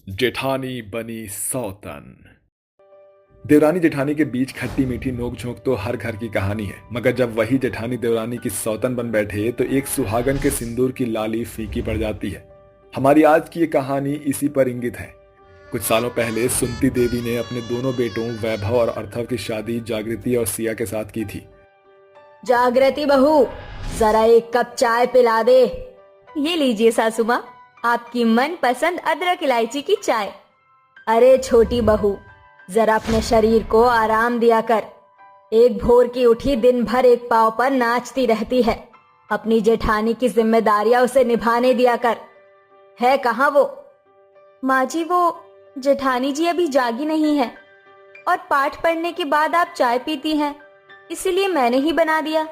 जेठानी बनी सौतन। देवरानी जेठानी के बीच खट्टी मीठी नोक झोंक तो हर घर की कहानी है, मगर जब वही जेठानी देवरानी की सौतन बन बैठे तो एक सुहागन के सिंदूर की लाली फीकी पड़ जाती है। हमारी आज की ये कहानी इसी पर इंगित है। कुछ सालों पहले सुनती देवी ने अपने दोनों बेटों वैभव और अर्थव की शादी जागृति और सिया के साथ की थी। जागृति बहू, जरा एक कप चाय पिला दे। ये लीजिए सासू माँ, आपकी मनपसंद अदरक इलायची की चाय। अरे छोटी बहू, जरा अपने शरीर को आराम दिया कर। एक भोर की उठी दिन भर एक पांव पर नाचती रहती है। अपनी जेठानी की जिम्मेदारियां उसे निभाने दिया कर। है कहाँ वो? माँ जी, वो जेठानी जी अभी जागी नहीं है और पाठ पढ़ने के बाद आप चाय पीती हैं, इसीलिए मैंने ही बना दिया।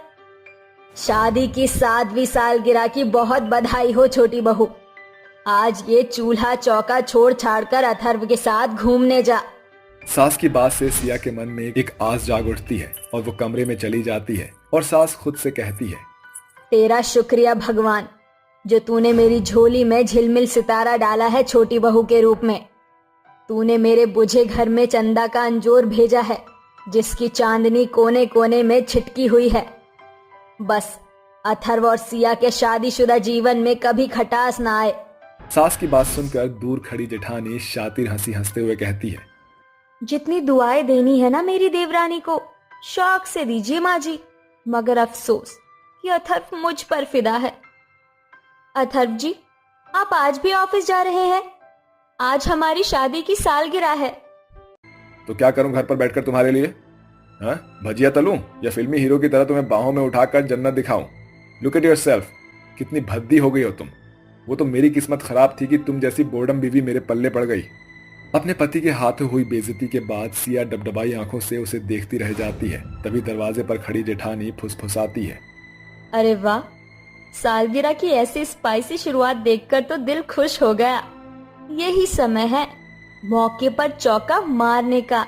शादी की 7वीं सालगिरह की बहुत बधाई हो छोटी बहू। आज ये चूल्हा चौका छोड़ छाड़ कर अथर्व के साथ घूमने जा। सास की बात से सिया के मन में एक आस जाग उठती है और वो कमरे में चली जाती है और सास खुद से कहती है, तेरा शुक्रिया भगवान, जो तूने मेरी झोली में झिलमिल सितारा डाला है छोटी बहू के रूप में। तूने मेरे बुझे घर में चंदा का अंजोर भेजा है, जिसकी चांदनी कोने कोने में छिटकी हुई है। बस अथर्व और सिया के शादीशुदा जीवन में कभी खटास ना आए। सास की बात सुनकर दूर खड़ी जेठानी शातिर हंसी हंसते हुए कहती है, जितनी दुआएं देनी है ना मेरी देवरानी को, शौक से दीजिए माँ जी, मगर अफसोस कि अथर्व मुझ पर फिदा है। अथर्व जी, आप आज भी ऑफिस जा रहे हैं? आज हमारी शादी की सालगिरह है। तो क्या करूं घर पर बैठकर तुम्हारे लिए? हाँ, भजिया तलूं या फिल्मी हीरो की तरह तुम्हें बाहों में उठाकर जन्नत दिखाऊं? लुक एट योरसेल्फ, कितनी भद्दी हो गई हो तुम। वो तो मेरी किस्मत खराब थी कि तुम जैसी बोर्डम बीवी मेरे पल्ले पड़ गई। अपने पति के हाथों हुई बेइज्जती के बाद सिया डबडबाई आंखों से उसे देखती रह जाती है। तभी दरवाजे पर खड़ी जेठानी फुसफुसाती है, अरे वाह, सालगिरह की ऐसी स्पाइसी शुरुआत देखकर तो दिल खुश हो गया। यही समय है मौके पर चौका मारने का।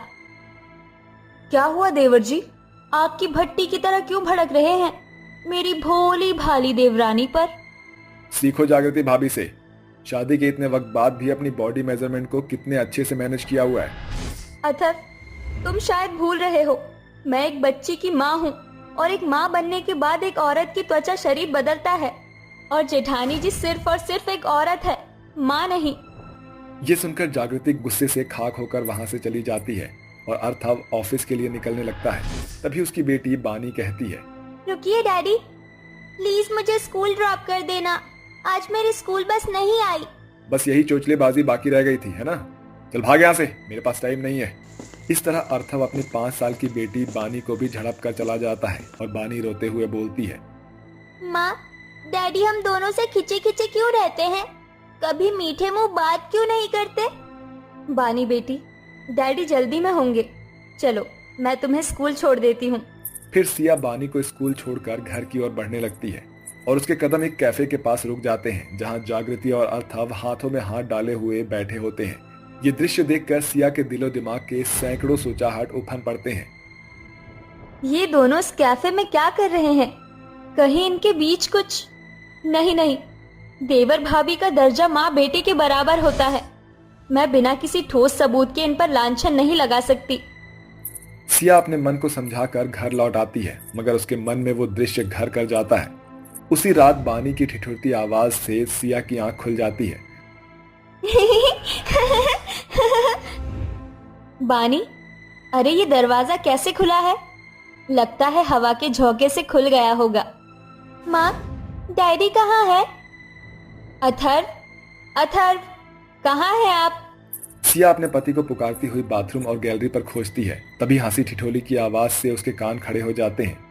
क्या हुआ देवर जी, आपकी भट्टी की तरह क्यों भड़क रहे हैं मेरी भोली भाली देवरानी पर? सीखो जागृति भाभी से। शादी के इतने वक्त बाद भी अपनी बॉडी मेजरमेंट को कितने अच्छे से मैनेज किया हुआ है। अथर्व, तुम शायद भूल रहे हो, मैं एक बच्ची की माँ हूँ और एक माँ बनने के बाद एक औरत की त्वचा शरीर बदलता है, और जेठानी जी सिर्फ और सिर्फ एक औरत है, माँ नहीं। ये सुनकर जागृति गुस्से से खाक होकर वहां से चली जाती है और अर्थव ऑफिस के लिए निकलने लगता है। तभी उसकी बेटी बानी कहती है, रुकिए डैडी, प्लीज मुझे स्कूल ड्रॉप कर देना, आज मेरी स्कूल बस नहीं आई। बस यही चोचलेबाजी बाकी रह गई थी, है ना? चल भाग यहाँ से, मेरे पास टाइम नहीं है। इस तरह अर्थव अपनी 5 साल की बेटी बानी को भी झड़प कर चला जाता है और बानी रोते हुए बोलती है, माँ, डैडी हम दोनों से खिंचे खिंचे क्यों रहते हैं? कभी मीठे मुंह बात क्यों नहीं करते? बानी बेटी, डैडी जल्दी में होंगे, चलो मैं तुम्हें स्कूल छोड़ देती हूँ। फिर सिया बानी को स्कूल छोड़कर घर की ओर बढ़ने लगती है और उसके कदम एक कैफे के पास रुक जाते हैं, जहां जागृति और अर्थव हाथों में हाथ डाले हुए बैठे होते हैं। ये दृश्य देखकर सिया के दिलो दिमाग के सैकड़ों सोचाहट उफन पड़ते हैं। ये दोनों इस कैफे में क्या कर रहे हैं? कहीं इनके बीच कुछ? नहीं नहीं, देवर भाभी का दर्जा माँ बेटे के बराबर होता है। मैं बिना किसी ठोस सबूत के इन पर लांछन नहीं लगा सकती। सिया अपने मन को समझाकर घर लौट आती है, मगर उसके मन में वो दृश्य घर कर जाता है। उसी रात बानी की ठिठुरती आवाज से सिया की आंख खुल जाती है। बानी, अरे ये दरवाजा कैसे खुला है? लगता है हवा के झोंके से खुल गया होगा। माँ, डैडी कहाँ है? अथर्व, अथर्व, कहाँ है आप? सिया अपने पति को पुकारती हुई बाथरूम और गैलरी पर खोजती है। तभी हंसी ठिठोली की आवाज से उसके कान खड़े हो जाते हैं।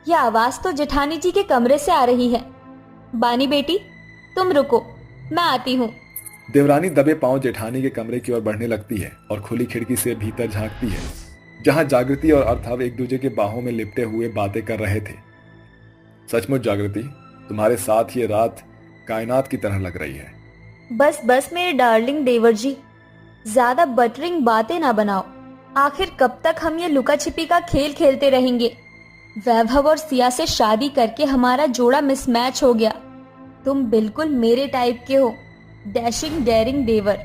यह आवाज तो जेठानी जी के कमरे से आ रही है। बानी बेटी, तुम रुको, मैं आती हूँ। देवरानी दबे पांव जेठानी के कमरे की ओर बढ़ने लगती है और खुली खिड़की से भीतर झांकती है, जहां जागृति और अर्थव एक दूसरे के बाहों में लिपटे हुए बातें कर रहे थे। सचमुच जागृति, तुम्हारे साथ ये रात कायनात की तरह लग रही है। बस बस मेरे डार्लिंग देवर जी, ज्यादा बटरिंग बातें ना बनाओ। आखिर कब तक हम ये लुका छिपी का खेल खेलते रहेंगे? वैभव और सिया से शादी करके हमारा जोड़ा मिसमैच हो गया। तुम बिल्कुल मेरे टाइप के हो, डैशिंग डेयरिंग देवर।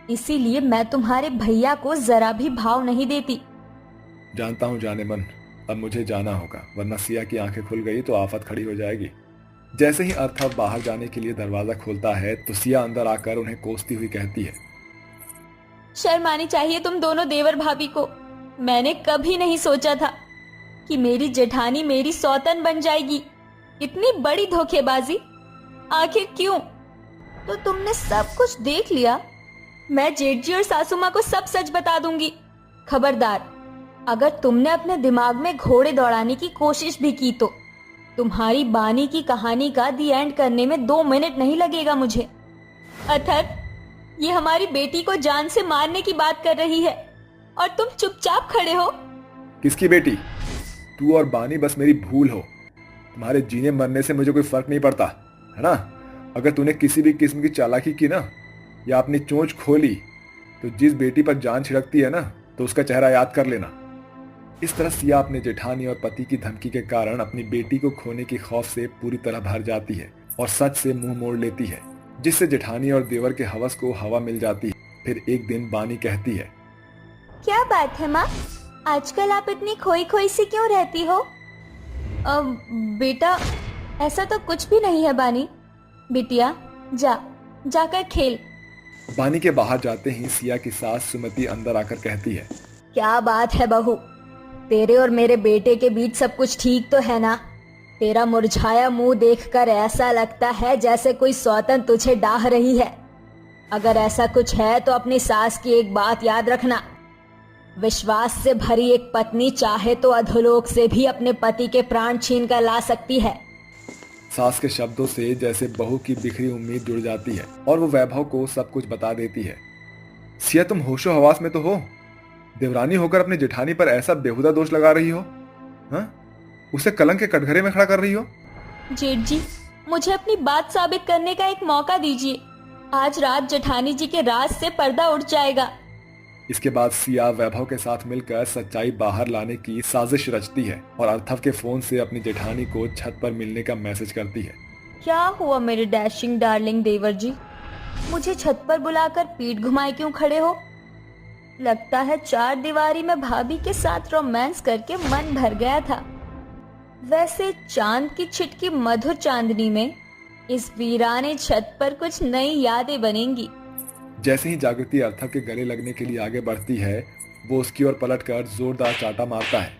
इसीलिए मैं तुम्हारे भैया को जरा भी भाव नहीं देती। जानता हूँ जाने मन, अब मुझे जाना होगा, वरना सिया की आंखें खुल गई तो आफत खड़ी हो जाएगी। जैसे ही अर्थव बाहर जाने के लिए दरवाजा खोलता है तो सिया अंदर आकर उन्हें कोसती हुई कहती है, शर्म आनी चाहिए तुम दोनों देवर भाभी को। मैंने कभी नहीं सोचा था कि मेरी जेठानी मेरी सौतन बन जाएगी। इतनी बड़ी धोखेबाजी, आखिर क्यों? तो तुमने सब कुछ देख लिया। मैं जेठ जी और सासू माँ को सब सच बता दूंगी। खबरदार, अगर तुमने अपने दिमाग में घोड़े दौड़ाने की कोशिश भी की तो तुम्हारी बानी की कहानी का दी एंड करने में 2 मिनट नहीं लगेगा मुझे। अथर्व, ये हमारी बेटी को जान से मारने की बात कर रही है और तुम चुपचाप खड़े हो। किसकी बेटी? तू और बानी बस मेरी भूल हो। तुम्हारे जीने मरने से मुझे कोई फर्क नहीं पड़ता, है ना? अगर तूने किसी भी किस्म की चालाकी की ना या अपनी चोंच खोली तो जिस बेटी पर जान छिड़कती है ना, तो उसका चेहरा याद कर लेना। इस तरह सिया अपने जेठानी और पति की धमकी के कारण अपनी बेटी को खोने के खौफ से पूरी तरह भर जाती है और सच से मुंह मोड़ लेती है, जिससे जेठानी और देवर के हवस को हवा मिल जाती है। फिर एक दिन बानी कहती है, क्या बात है माँ, आजकल आप इतनी खोई खोई सी क्यों रहती हो? बेटा, ऐसा तो कुछ भी नहीं है बानी। बिटिया, जाकर खेल। बानी के बाहर जाते ही सिया की सास सुमति अंदर आकर कहती है, क्या बात है बहू, तेरे और मेरे बेटे के बीच सब कुछ ठीक तो है ना? तेरा मुरझाया मुंह देखकर ऐसा लगता है जैसे कोई सौतन तुझे डाह रही है। अगर ऐसा कुछ है तो अपनी सास की एक बात याद रखना, विश्वास से भरी एक पत्नी चाहे तो अधोलोक से भी अपने पति के प्राण छीन कर ला सकती है। सास के शब्दों से जैसे बहू की बिखरी उम्मीद जुड़ जाती है और वो वैभव को सब कुछ बता देती है। सिया, तुम होशो हवास में तो हो? देवरानी होकर अपनी जेठानी पर ऐसा बेहुदा दोष लगा रही हो? हाँ? उसे कलंक के कटघरे में खड़ा कर रही हो? जेठ जी, मुझे अपनी बात साबित करने का एक मौका दीजिए। आज रात जेठानी जी के राज से पर्दा उठ जाएगा। इसके बाद सिया वैभव के साथ मिलकर सच्चाई बाहर लाने की साजिश रचती है और अर्थव के फोन से अपनी जेठानी को छत पर मिलने का मैसेज करती है। क्या हुआ मेरे डैशिंग डार्लिंग देवर जी, मुझे छत पर बुलाकर पीठ घुमाए क्यों खड़े हो? लगता है 4 दीवारी में भाभी के साथ रोमांस करके मन भर गया था। वैसे चांद की छिटकी मधुर चांदनी में इस वीराने छत पर कुछ नई यादें बनेंगी। जैसे ही जागृति अर्थव के गले लगने के लिए आगे बढ़ती है, वो उसकी ओर पलटकर जोरदार चाटा मारता है,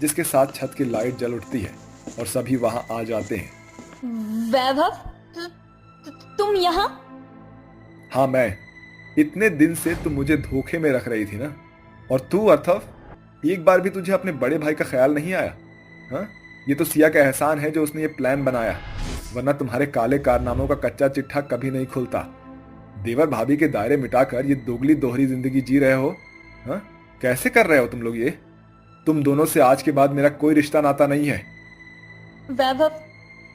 जिसके साथ छत की लाइट जल उठती है और सभी वहां आ जाते हैं। वैभव, तुम यहाँ? हाँ, मैं। इतने दिन से तुम मुझे धोखे में रख रही थी ना। और तू अर्थव, एक बार भी तुझे अपने बड़े भाई का ख्याल नहीं आया? हाँ, ये तो सिया का एहसान है जो उसने ये प्लान बनाया, वरना तुम्हारे काले कारनामों का कच्चा चिट्ठा कभी नहीं खुलता। देवर भाभी के दायरे मिटाकर ये दोगली दोहरी जिंदगी जी रहे हो। हाँ, कैसे कर रहे हो तुम लोग ये? तुम दोनों से आज के बाद मेरा कोई रिश्ता नाता नहीं है। वैभव,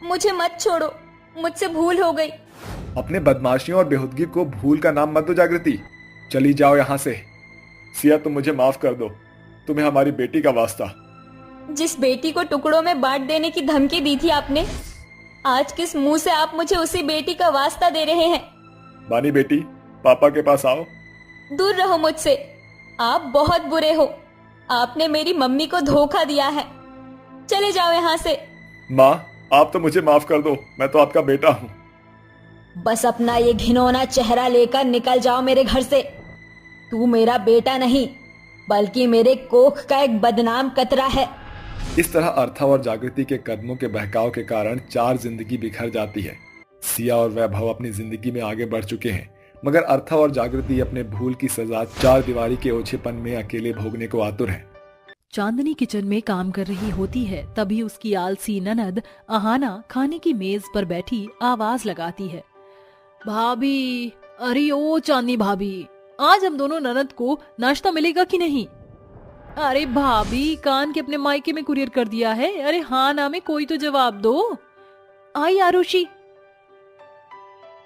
मुझे मत छोड़ो, मुझसे भूल हो गई। अपने बदमाशियों और बेहुदगी को भूल का नाम मत दो जागृति, चली जाओ यहाँ से। सिया, तुम मुझे माफ कर दो, तुम्हें हमारी बेटी का वास्ता। जिस बेटी को टुकड़ों में बांट देने की धमकी दी थी आपने, आज किस मुंह से आप मुझे उसी बेटी का वास्ता दे रहे हैं? बानी बेटी, पापा के पास आओ। दूर रहो मुझसे, आप बहुत बुरे हो। आपने मेरी मम्मी को धोखा दिया है, चले जाओ यहाँ से। माँ, आप तो मुझे माफ कर दो, मैं तो आपका बेटा हूँ। बस अपना ये घिनौना चेहरा लेकर निकल जाओ मेरे घर से। तू मेरा बेटा नहीं, बल्कि मेरे कोख का एक बदनाम कतरा है। इस तरह अर्थव और जागृति के कदमों के बहकाव के कारण 4 जिंदगी बिखर जाती है। सिया और वैभव अपनी जिंदगी में आगे बढ़ चुके हैं, मगर अर्थव और जागृति अपने भूल की सजा 4 दीवारी के ओछेपन में अकेले भोगने को आतुर हैं। चांदनी किचन में काम कर रही होती है, तभी उसकी आलसी ननद अहाना खाने की मेज पर बैठी आवाज लगाती है, भाभी, अरे ओ चांदनी भाभी, आज हम दोनों ननद को नाश्ता मिलेगा कि नहीं? अरे भाभी, कान के अपने मायके में कुरियर कर दिया है। अरे हाँ ना में कोई तो जवाब दो। आई आरुषि।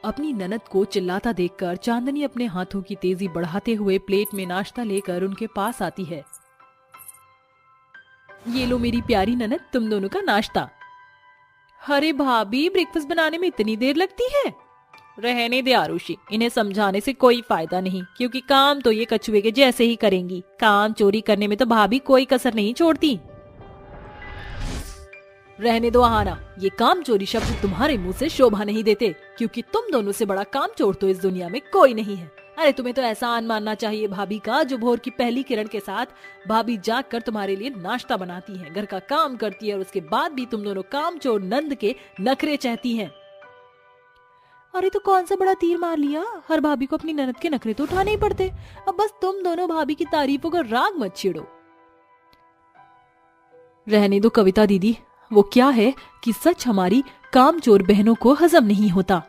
अपनी ननद को चिल्लाता देखकर चांदनी अपने हाथों की तेजी बढ़ाते हुए प्लेट में नाश्ता लेकर उनके पास आती है। ये लो मेरी प्यारी ननद, तुम दोनों का नाश्ता। अरे भाभी, ब्रेकफास्ट बनाने में इतनी देर लगती है? रहने दे आरुषि, इन्हें समझाने से कोई फायदा नहीं, क्योंकि काम तो ये कछुए के जैसे ही करेंगी। काम चोरी करने में तो भाभी कोई कसर नहीं छोड़ती। रहने दो आहाना, ये काम चोरी शब्द तुम्हारे मुंह से शोभा नहीं देते, क्योंकि तुम दोनों से बड़ा काम चोर तो इस दुनिया में कोई नहीं है। अरे तुम्हें तो एहसान मानना चाहिए भाभी का, जो भोर की पहली किरण के साथ भाभी जाग कर तुम्हारे लिए नाश्ता बनाती है, घर का काम करती है, और उसके बाद भी तुम दोनों काम चोर नंद के नखरे चाहती हैं। अरे तो कौन सा बड़ा तीर मार लिया, हर भाभी को अपनी ननद के नखरे तो उठाने ही पड़ते। अब बस तुम दोनों भाभी की तारीफों का राग मत छेड़ो। रहने दो कविता दीदी, वो क्या है कि सच हमारी कामचोर बहनों को हजम नहीं होता।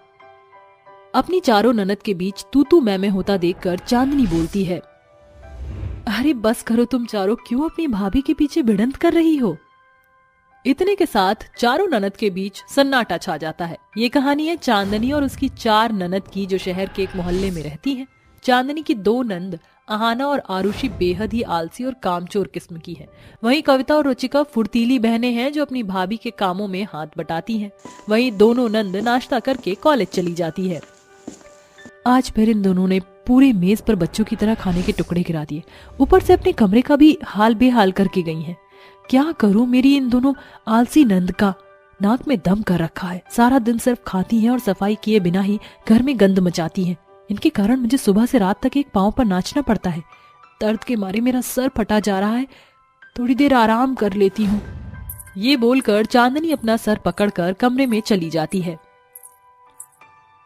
अपनी चारों ननद के बीच तू तू मैं होता देखकर चांदनी बोलती है, अरे बस करो तुम चारों, क्यों अपनी भाभी के पीछे भिड़ंत कर रही हो। इतने के साथ चारों ननद के बीच सन्नाटा छा जाता है। ये कहानी है चांदनी और उसकी 4 ननद की, जो शहर के एक मोहल्ले में रहती हैं। चांदनी की 2 नंद आहाना और आरुषि बेहद ही आलसी और कामचोर किस्म की है। वहीं कविता और रुचिका फुर्तीली बहनें हैं, जो अपनी भाभी के कामों में हाथ बटाती हैं। वहीं दोनों नंद नाश्ता करके कॉलेज चली जाती है। आज फिर इन दोनों ने पूरे मेज पर बच्चों की तरह खाने के टुकड़े गिरा दिए, ऊपर से अपने कमरे का भी हाल बेहाल करके गई हैं। क्या करूं मेरी इन दोनों आलसी नंद का, नाक में दम कर रखा है। सारा दिन सिर्फ खाती हैं और सफाई किए बिना ही घर में गंद मचाती हैं। इनके कारण मुझे सुबह से रात तक एक पांव पर नाचना पड़ता है। दर्द के मारे मेरा सर फटा जा रहा है, थोड़ी देर आराम कर लेती हूँ। ये बोलकर चांदनी अपना सर पकड़कर कमरे में चली जाती है।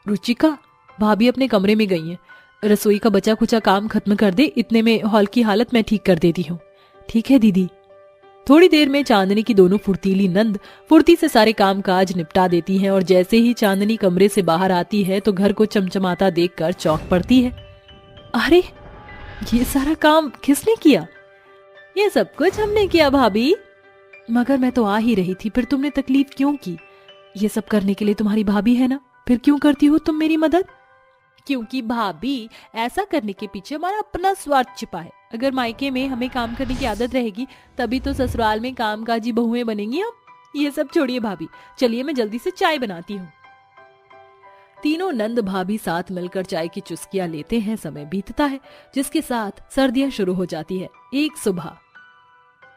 रुचिका, भाभी अपने कमरे में गई हैं, रसोई का बचा कुचा काम खत्म कर दे, इतने में हॉल की हालत मैं ठीक कर देती हूँ। ठीक है दीदी। थोड़ी देर में चांदनी की दोनों फुर्तीली नंद फुर्ती से सारे काम काज निपटा देती हैं, और जैसे ही चांदनी कमरे से बाहर आती है तो घर को चमचमाता देखकर चौंक पड़ती है। अरे ये सारा काम किसने किया? ये सब कुछ हमने किया भाभी। मगर मैं तो आ ही रही थी, फिर तुमने तकलीफ क्यों की? ये सब करने के लिए तुम्हारी भाभी है ना, फिर क्यों करती हो तुम मेरी मदद? क्योंकि भाभी, ऐसा करने के पीछे हमारा अपना स्वार्थ छिपा है। अगर मायके में हमें काम करने की आदत रहेगी, तभी तो ससुराल में कामकाजी बहुएं बनेंगी हम। ये सब छोड़िए भाभी, चलिए मैं जल्दी से चाय बनाती हूँ। तीनों नंद भाभी साथ मिलकर चाय की चुस्कियां लेते हैं। समय बीतता है, जिसके साथ सर्दियां शुरू हो जाती है। एक सुबह,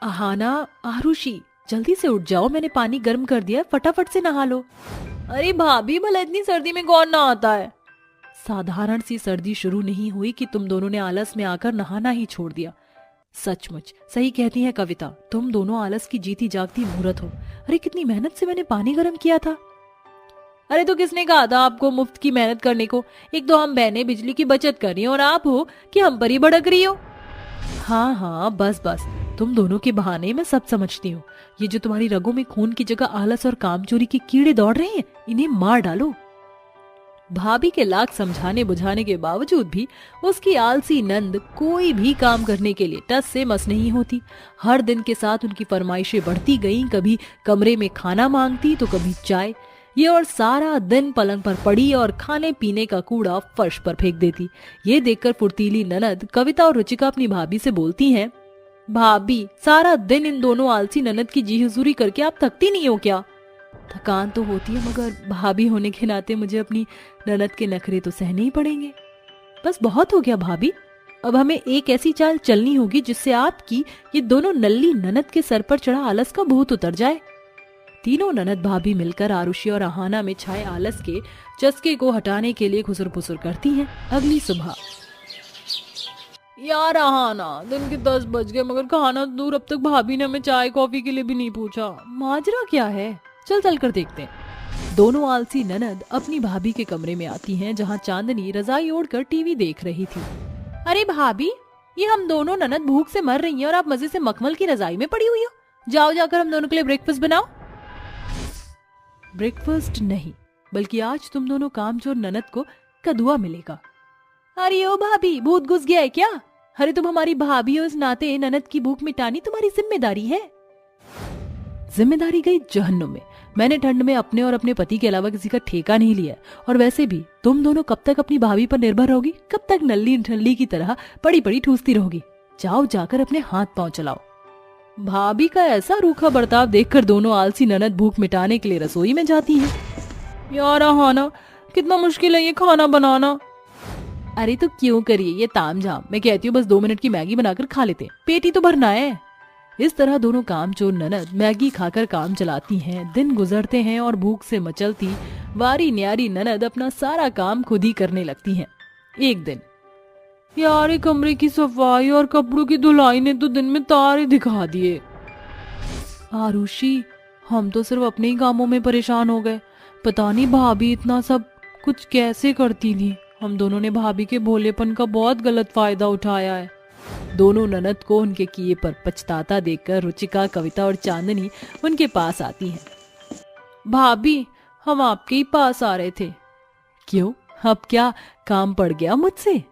आहाना, आरुषि जल्दी से उठ जाओ, मैंने पानी गर्म कर दिया, फटाफट से नहा लो। अरे भाभी, भला इतनी सर्दी में कौन नहाता है? साधारण सी सर्दी शुरू नहीं हुई कि तुम दोनों ने आलस में आकर नहाना ही छोड़ दिया। सचमुच सही कहती है कविता, तुम दोनों आलस की जीती जागती मूर्त हो। अरे कितनी मेहनत से मैंने पानी गर्म किया था। अरे तो किसने कहा था आपको मुफ्त की मेहनत करने को? एक तो हम बहनें बिजली की बचत कर रही हैं और आप हो कि हम पर ही भड़क रही हो। हाँ हाँ, बस बस, तुम दोनों के बहाने मैं सब समझती हूँ। ये जो तुम्हारी रगों में खून की जगह आलस और कामचोरी के कीड़े दौड़ रहे हैं, इन्हें मार डालो। भाभी के लाख समझाने बुझाने के बावजूद भी उसकी आलसी नंद कोई भी काम करने के लिए टस से मस नहीं होती। हर दिन के साथ उनकी फरमाइशें बढ़ती गईं, कभी कमरे में खाना मांगती तो कभी चाय। ये और सारा दिन पलंग पर पड़ी और खाने पीने का कूड़ा फर्श पर फेंक देती। ये देखकर फुर्तीली ननद कविता और रुचिका अपनी भाभी से बोलती हैं, भाभी सारा दिन इन दोनों आलसी ननद की जी हुजूरी करके आप थकती नहीं हो क्या? थकान तो होती है, मगर भाभी होने के नाते मुझे अपनी ननद के नखरे तो सहने ही पड़ेंगे। बस बहुत हो गया भाभी, अब हमें एक ऐसी चाल चलनी होगी जिससे आपकी ये दोनों नल्ली ननद के सर पर चढ़ा आलस का भूत उतर जाए। तीनों ननद भाभी मिलकर आरुषि और आहाना में छाए आलस के चस्के को हटाने के लिए खुसर पुसर करती हैं। अगली सुबह, यार आहाना, दिन के 10 बज गए मगर खाना दूर, अब तक भाभी ने हमें चाय कॉफी के लिए भी नहीं पूछा। माजरा क्या है? चल चल कर देखते हैं। दोनों आलसी ननद अपनी भाभी के कमरे में आती हैं, जहां चांदनी रजाई ओढ़कर टीवी देख रही थी। अरे भाभी, ये हम दोनों ननद भूख से मर रही हैं और आप मजे से मखमल की रजाई में पड़ी हुई हो। जाओ जाकर हम दोनों के लिए ब्रेकफास्ट बनाओ। ब्रेकफास्ट नहीं, बल्कि आज तुम दोनों कामचोर ननद को कदुआ मिलेगा। अरे ओ भाभी, भूत घुस गया है क्या? अरे तुम हमारी भाभी हो, इस नाते ननद की भूख मिटानी तुम्हारी जिम्मेदारी है। जिम्मेदारी गई जहन्नुम में। मैंने ठंड में अपने और अपने पति के अलावा किसी का ठेका नहीं लिया, और वैसे भी तुम दोनों कब तक अपनी भाभी पर निर्भर रहोगी? कब तक नल्ली ठल्ली की तरह पड़ी पड़ी ठूसती रहोगी? जाओ जाकर अपने हाथ पांव चलाओ। भाभी का ऐसा रूखा बर्ताव देखकर दोनों आलसी ननद भूख मिटाने के लिए रसोई में जाती हैं। यार आहाना, कितना मुश्किल है ये खाना बनाना। अरे तो क्यों करिए ये तामझाम, मैं कहती हूँ बस 2 मिनट की मैगी बनाकर खा लेते, पेट ही तो भरना है। इस तरह दोनों कामचोर ननद मैगी खाकर काम चलाती हैं। दिन गुजरते हैं और भूख से मचलती वारी न्यारी ननद अपना सारा काम खुद ही करने लगती हैं। एक दिन, यार कमरे की सफाई और कपड़ों की धुलाई ने तो दिन में तारे दिखा दिए। आरुषि, हम तो सिर्फ अपने ही कामों में परेशान हो गए, पता नहीं भाभी इतना सब कुछ कैसे करती थी। हम दोनों ने भाभी के भोलेपन का बहुत गलत फायदा उठाया है। दोनों ननद को उनके किए पर पछताता देखकर रुचिका, कविता और चांदनी उनके पास आती हैं। भाभी, हम आपके ही पास आ रहे थे। क्यों, अब क्या काम पड़ गया मुझसे?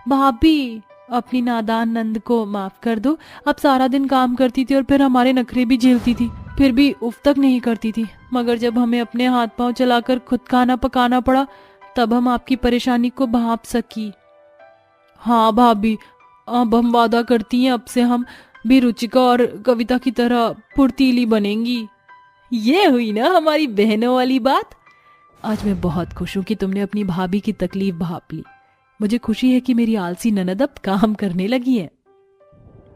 भाभी, अपनी नादान नंद को माफ कर दो। अब सारा दिन काम करती थी और फिर हमारे नखरे भी झेलती थी, फिर भी उफ तक नहीं करती थी। मगर जब हमें अपने हाथ पांव चलाकर खुद खाना पकाना पड़ा तब हम आपकी परेशानी को भांप सकी। हाँ भाभी, अब हम वादा करती हैं अब से हम भी रुचिका और कविता की तरह फुर्तीली बनेंगी। ये हुई ना हमारी बहनों वाली बात। आज मैं बहुत खुश हूँ कि तुमने अपनी भाभी की तकलीफ भांप ली। मुझे खुशी है कि मेरी आलसी ननद अब काम करने लगी है।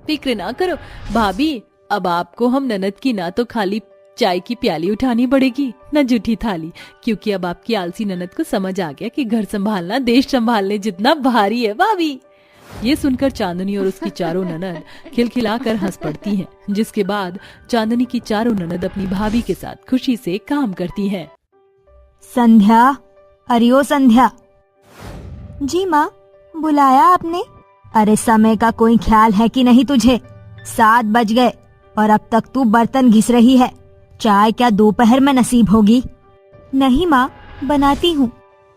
फिक्र ना करो भाभी, अब आपको हम ननद की ना तो खाली चाय की प्याली उठानी पड़ेगी न जूठी थाली, क्योंकि अब आपकी आलसी ननद को समझ आ गया कि घर संभालना देश संभालने जितना भारी है। भाभी, ये सुनकर चांदनी और उसकी चारों ननद खिलखिलाकर हंस पड़ती हैं, जिसके बाद चांदनी की चारों ननद अपनी भाभी के साथ खुशी से काम करती हैं। संध्या, अरे ओ संध्या। जी माँ, बुलाया आपने? अरे समय का कोई ख्याल है कि नहीं तुझे? 7 बज गए और अब तक तू बर्तन घिस रही है। चाय क्या दोपहर में नसीब होगी? नहीं माँ, बनाती हूँ।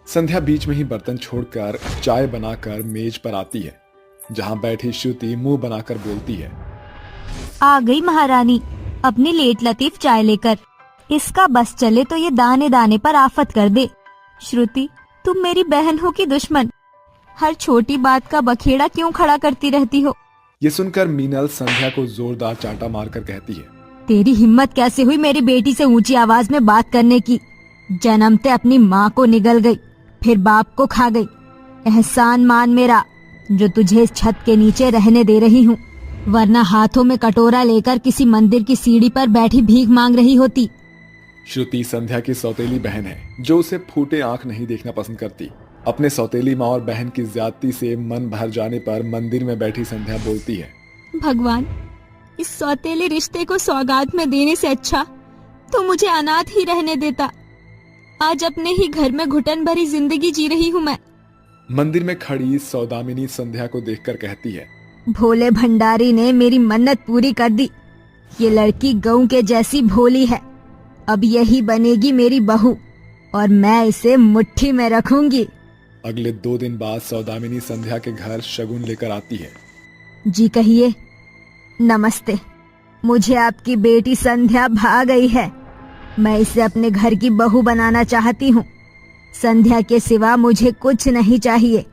संध्या बीच में ही बर्तन छोड़कर चाय बनाकर मेज पर आती है, जहाँ बैठी श्रुति मुंह बनाकर बोलती है। आ गई महारानी अपनी लेट लतीफ चाय लेकर। इसका बस चले तो ये दाने दाने पर आफत कर दे। श्रुति, तुम मेरी बहन हो कि दुश्मन? हर छोटी बात का बखेड़ा क्यों खड़ा करती रहती हो? ये सुनकर मीनल संध्या को जोरदार चांटा मारकर कहती है। तेरी हिम्मत कैसे हुई मेरी बेटी से ऊंची आवाज में बात करने की? जन्मते अपनी माँ को निगल गई, फिर बाप को खा गई। एहसान मान मेरा जो तुझे इस छत के नीचे रहने दे रही हूँ, वरना हाथों में कटोरा लेकर किसी मंदिर की सीढ़ी पर बैठी भीख मांग रही होती। श्रुति संध्या की सौतेली बहन है, जो उसे फूटे आंख नहीं देखना पसंद करती। अपने सौतेली माँ और बहन की ज्यादती से मन भर जाने पर मंदिर में बैठी संध्या बोलती है। भगवान, इस सौतेले रिश्ते को सौगात में देने से अच्छा तो मुझे अनाथ ही रहने देता। आज अपने ही घर में घुटन भरी जिंदगी जी रही हूँ मैं। मंदिर में खड़ी सौदामिनी संध्या को देखकर कहती है। भोले भंडारी ने मेरी मन्नत पूरी कर दी। ये लड़की गऊ के जैसी भोली है, अब यही बनेगी मेरी बहू और मैं इसे मुट्ठी में रखूंगी। अगले 2 दिन बाद सौदामिनी संध्या के घर शगुन लेकर आती है। जी कहिए। नमस्ते, मुझे आपकी बेटी संध्या भा गई है। मैं इसे अपने घर की बहू बनाना चाहती हूँ। संध्या के सिवा मुझे कुछ नहीं चाहिए।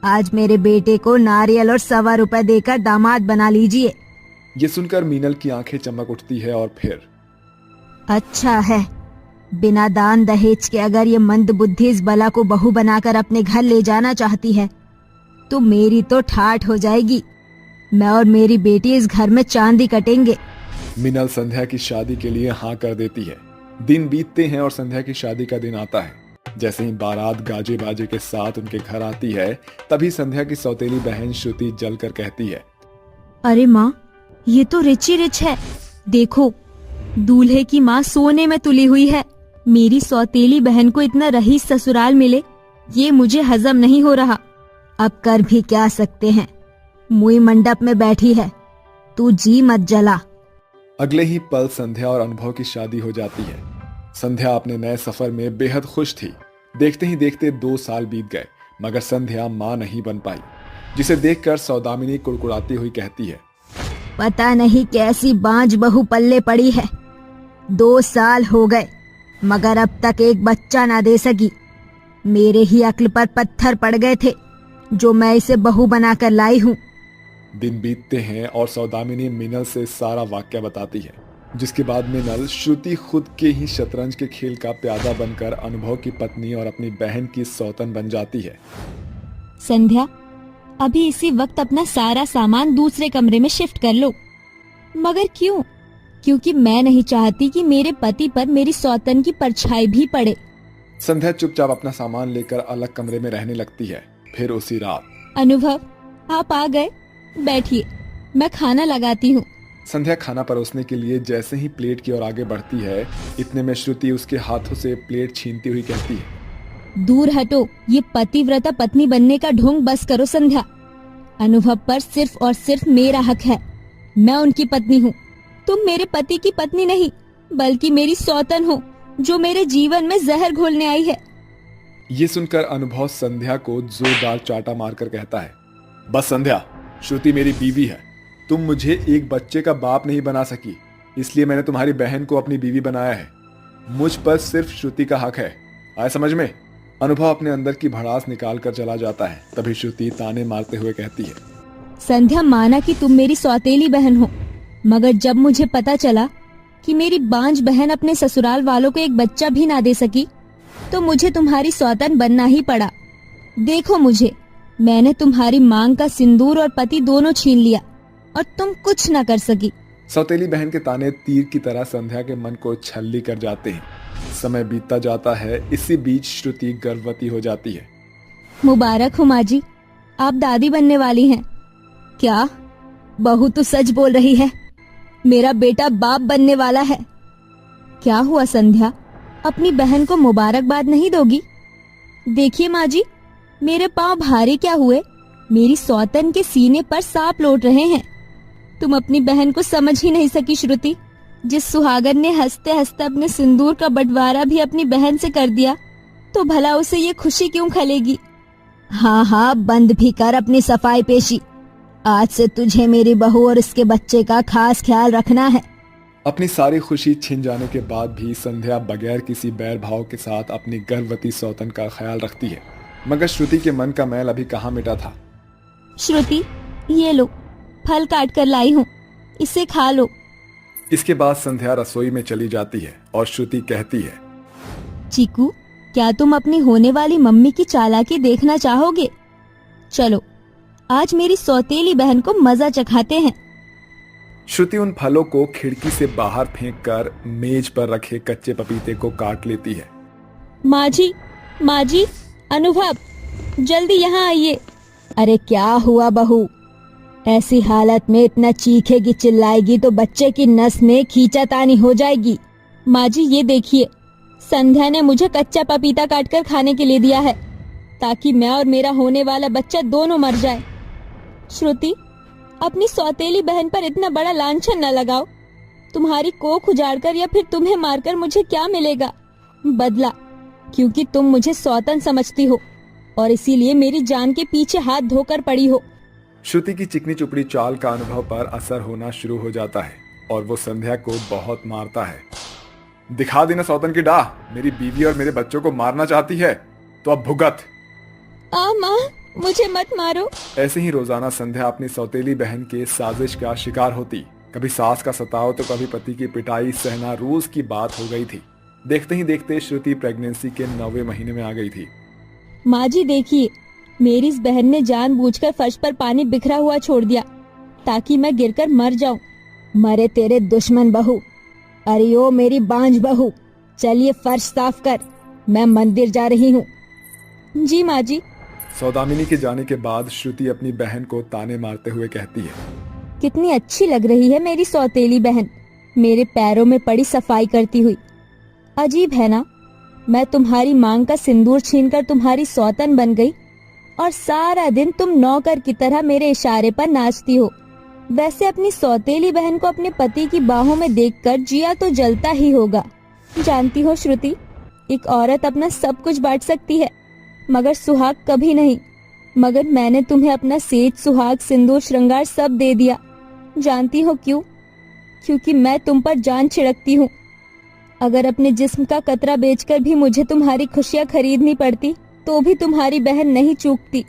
आज मेरे बेटे को नारियल और 1.25 रुपए देकर दामाद बना लीजिए। ये सुनकर मीनल की आंखें चमक उठती है और फिर, अच्छा है, बिना दान दहेज के अगर ये मंद बुद्धि इस बला को बहू बनाकर अपने घर ले जाना चाहती है तो मेरी तो ठाठ हो जाएगी। मैं और मेरी बेटी इस घर में चांदी कटेंगे। मीनल संध्या की शादी के लिए हाँ कर देती है। दिन बीतते हैं और संध्या की शादी का दिन आता है। जैसे ही बारात गाजे बाजे के साथ उनके घर आती है, तभी संध्या की सौतेली बहन श्रुति जलकर कहती है। अरे माँ, ये तो रिच ही रिच है। देखो, दूल्हे की माँ सोने में तुली हुई है। मेरी सौतेली बहन को इतना रईस ससुराल मिले, ये मुझे हजम नहीं हो रहा। अब कर भी क्या सकते हैं, मुई मंडप में बैठी है, तू जी मत जला। अगले ही पल संध्या और अनुभव की शादी हो जाती है। संध्या अपने नए सफर में बेहद खुश थी। देखते ही देखते 2 साल बीत गए, मगर संध्या माँ नहीं बन पाई, जिसे देखकर सौदामिनी कुड़कुड़ाती हुई कहती है। पता नहीं कैसी बांझ बहू पल्ले पड़ी है। 2 साल हो गए मगर अब तक एक बच्चा ना दे सकी। मेरे ही अक्ल पर पत्थर पड़ गए थे जो मैं इसे बहू बनाकर लाई हूँ। दिन बीतते हैं और सौदामिनी मीनल से सारा वाक्य बताती है। जिसके बाद में नल श्रुति खुद के ही शतरंज के खेल का प्यादा बनकर अनुभव की पत्नी और अपनी बहन की सौतन बन जाती है। संध्या, अभी इसी वक्त अपना सारा सामान दूसरे कमरे में शिफ्ट कर लो। मगर क्यों? क्योंकि मैं नहीं चाहती कि मेरे पति पर मेरी सौतन की परछाई भी पड़े। संध्या चुपचाप अपना सामान लेकर अलग कमरे में रहने लगती है। फिर उसी रात अनुभव, आप आ गए, बैठिए, मैं खाना लगाती हूँ। संध्या खाना परोसने के लिए जैसे ही प्लेट की ओर आगे बढ़ती है, इतने में श्रुति उसके हाथों से प्लेट छीनती हुई कहती है, दूर हटो, ये पतिव्रता पत्नी बनने का ढोंग बस करो संध्या। अनुभव पर सिर्फ और सिर्फ मेरा हक है। मैं उनकी पत्नी हूँ, तुम मेरे पति की पत्नी नहीं बल्कि मेरी सौतन हो, जो मेरे जीवन में जहर घोलने आई है। ये सुनकर अनुभव संध्या को जोरदार चाटा मारकर कहता है, बस संध्या, श्रुति मेरी बीवी है। तुम मुझे एक बच्चे का बाप नहीं बना सकी, इसलिए मैंने तुम्हारी बहन को अपनी बीवी बनाया है। मुझ पर सिर्फ श्रुति का हक है, आए समझ में? अनुभव अपने अंदर की भड़ास निकाल कर चला जाता है। तभी श्रुति ताने मारते हुए कहती है, संध्या, माना कि तुम मेरी सौतेली बहन हो, मगर जब मुझे पता चला कि मेरी बांझ बहन अपने ससुराल वालों को एक बच्चा भी ना दे सकी, तो मुझे तुम्हारी सौतन बनना ही पड़ा। देखो मुझे, मैंने तुम्हारी मांग का सिंदूर और पति दोनों छीन लिया और तुम कुछ न कर सकी। सौतेली बहन के ताने तीर की तरह संध्या के मन को छल्ली कर जाते हैं। समय बीतता जाता है। इसी बीच श्रुति गर्भवती हो जाती है। मुबारक हो माँ जी, आप दादी बनने वाली हैं। क्या? बहू तो सच बोल रही है, मेरा बेटा बाप बनने वाला है। क्या हुआ संध्या, अपनी बहन को मुबारकबाद नहीं दोगी? देखिए माँ जी, मेरे पांव भारी क्या हुए, मेरी सौतन के सीने पर सांप लौट रहे हैं। तुम अपनी बहन को समझ ही नहीं सकी श्रुति। जिस सुहागन ने हंसते हंसते अपने सिंदूर का बंटवारा भी अपनी बहन से कर दिया, तो भला उसे ये खुशी क्यों खलेगी? हाँ हाँ, बंद भी कर अपनी सफाई पेशी। आज से तुझे मेरी बहू और इसके बच्चे का खास ख्याल रखना है। अपनी सारी खुशी छिन जाने के बाद भी संध्या बगैर किसी बैर भाव के साथ अपनी गर्भवती सौतन का ख्याल रखती है। मगर श्रुति के मन का मैल अभी कहाँ मिटा था। श्रुति, ये लो, फल काट कर लाई हूँ, इसे खा लो। इसके बाद संध्या रसोई में चली जाती है और श्रुति कहती है, चीकू, क्या तुम अपनी होने वाली मम्मी की चालाकी देखना चाहोगे? चलो, आज मेरी सौतेली बहन को मजा चखाते हैं। श्रुति उन फलों को खिड़की से बाहर फेंककर मेज पर रखे कच्चे पपीते को काट लेती है। माँ जी, अनुभव, जल्दी यहाँ आइए। अरे क्या हुआ बहू? ऐसी हालत में इतना चीखेगी चिल्लाएगी तो बच्चे की नस में खींचातानी हो जाएगी। माँ जी, ये देखिए, संध्या ने मुझे कच्चा पपीता काटकर खाने के लिए दिया है, ताकि मैं और मेरा होने वाला बच्चा दोनों मर जाए। श्रुति, अपनी सौतेली बहन पर इतना बड़ा लांछन न लगाओ। तुम्हारी कोख उजाड़कर या फिर तुम्हें मारकर मुझे क्या मिलेगा? बदला, क्योंकि तुम मुझे सौतन समझती हो और इसीलिए मेरी जान के पीछे हाथ धोकर पड़ी हो। श्रुति की चिकनी चुपड़ी चाल का अनुभव पर असर होना शुरू हो जाता है और वो संध्या को बहुत मारता है। दिखा देना सौतन की डाह, मेरी बीवी और मेरे बच्चों को मारना चाहती है तो अब भुगत। माँ, मुझे मत मारो। ऐसे ही रोजाना संध्या अपनी सौतेली बहन के साजिश का शिकार होती। कभी सास का सताव तो कभी पति की पिटाई सहना रोज की बात हो गई थी। देखते ही देखते श्रुति प्रेगनेंसी के 9वें महीने में आ गई थी। माँ जी देखिए, मेरी इस बहन ने जानबूझकर फर्श पर पानी बिखरा हुआ छोड़ दिया ताकि मैं गिरकर मर जाऊं। मरे तेरे दुश्मन बहू। अरे ओ मेरी बांझ बहू, चलिए फर्श साफ कर, मैं मंदिर जा रही हूँ। जी माँ जी। सौदामिनी के जाने के बाद श्रुति अपनी बहन को ताने मारते हुए कहती है, कितनी अच्छी लग रही है मेरी सौतेली बहन, मेरे पैरों में पड़ी सफाई करती हुई। अजीब है ना, मैं तुम्हारी मांग का सिंदूर छीनकर तुम्हारी सौतन बन गई और सारा दिन तुम नौकर की तरह मेरे इशारे पर नाचती हो। वैसे अपनी सौतेली बहन को अपने पति की बाहों में देखकर जिया तो जलता ही होगा। जानती हो श्रुति, एक औरत अपना सब कुछ बांट सकती है मगर सुहाग कभी नहीं। मगर मैंने तुम्हें अपना सेज, सुहाग, सिंदूर, श्रृंगार सब दे दिया। जानती हो क्यों? क्योंकि मैं तुम पर जान छिड़कती हूँ। अगर अपने जिस्म का कतरा बेचकर भी मुझे तुम्हारी खुशियाँ खरीदनी पड़ती तो भी तुम्हारी बहन नहीं चूकती।